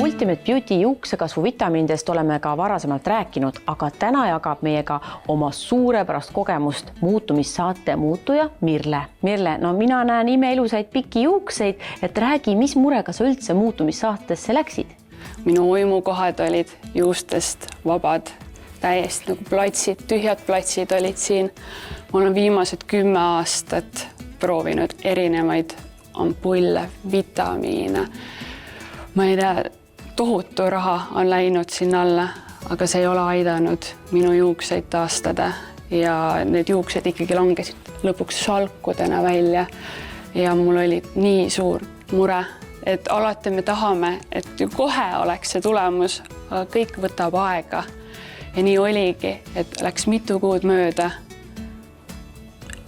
Ultimate Beauty juuksekasvu vitamiinidest oleme ka varasemalt rääkinud, aga täna jagab meiega oma suurepärast kogemust muutumissaate muutuja Mirle. Mirle, no mina näen imeilusaid pikki juukseid, et räägi, mis murega sa üldse muutumissaatesse läksid? Minu uimukohad olid juustest vabad, täiesti nagu platsid, tühjad platsid olid siin. Ma olen viimased 10 aastat proovinud erinevaid ampulle, vitamiine. Ma ei tea, tohutu raha on läinud sinna alla, aga see ei ole aidanud minu juukseid taastada ja need juuksed ikkagi langesid lõpuks salkudena välja ja mul oli nii suur mure, et alati me tahame, et ju kohe oleks see tulemus, aga kõik võtab aega. Ja nii oligi, et läks mitu kuud mööda.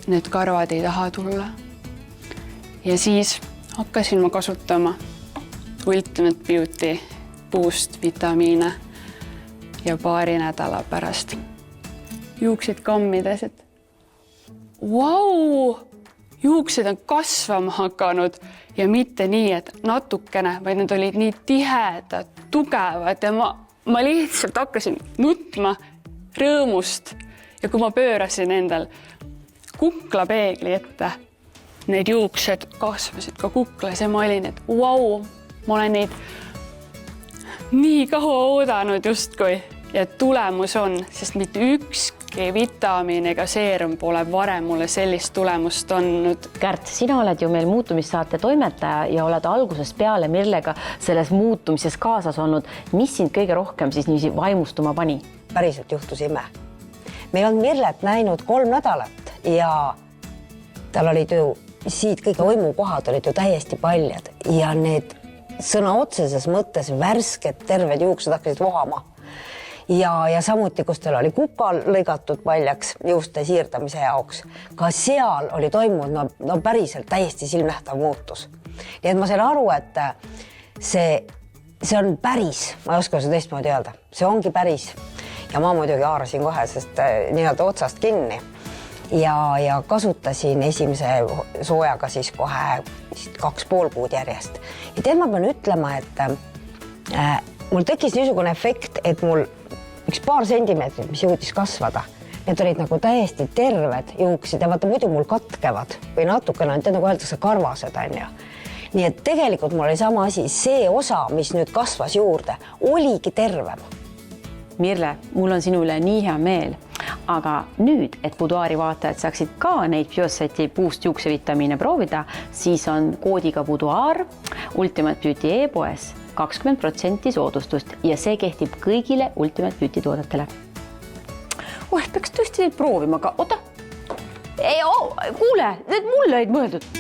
Need karvad ei taha tulla. Ja siis hakkasin ma kasutama Ultimate Beauty Boost vitamiine ja paari nädala pärast juuksed kammides, et vau, juuksed on kasvama hakanud ja mitte nii, et natukene, vaid need olid nii tihedad, tugevad ja ma lihtsalt hakkasin nutma rõõmust ja kui ma pöörasin endal kuklapeegli ette, need juuksed kasvasid ka kuklas ja ma olin, et vau, ma olen neid nii kaua oodanud justkui ja tulemus on, sest mitte ükski vitamiin ega seerum pole varem mulle sellist tulemust andnud. Kärt, sina oled ju meil muutumissaate toimetaja ja oled algusest peale Mirlega selles muutumises kaasas olnud. Mis sind kõige rohkem siis niiviisi vaimustuma pani? Päriselt juhtus ime. Meil on Mirlet näinud 3 nädalat ja tal olid ju siit kõik oimukohad olid ju täiesti paljad ja need sõna otseses mõttes värsked terved juuksed hakkasid vohama. Ja samuti, kus tal oli kukal lõigatud paljaks juuste siirdamise jaoks, ka seal oli toimunud no päriselt täiesti silmnähtav muutus. Nii et ma sain aru, et see on päris, ma ei oska seda teistmoodi öelda, see ongi päris. Ja ma muidugi haarasin kohe, sest nii-öelda otsast kinni ja kasutasin esimese soojaga siis kohe 2,5 kuud järjest. Ja tead, ma pean ütlema, et mul tekkis niisugune efekt, et mul üks paar sentimeetrit, mis jõudis kasvada, need olid nagu täiesti terved juuksid ja vaata muidu mul katkevad või natukene on nagu öeldakse karvased on ju. Nii et tegelikult mul oli sama asi, see osa, mis nüüd kasvas juurde, oligi tervem. Mirle, mul on sinu üle nii hea meel, aga nüüd, et Boudoiri vaatajad saaksid ka neid Bioseti Boost juuksevitamiine proovida, siis on koodiga Boudoir Ultimate Beauty e-poes 20% soodustust ja see kehtib kõigile Ultimate Beauty toodetele. Peaks tõesti neid proovima, aga oota. Kuule, need mulle olid mõeldud.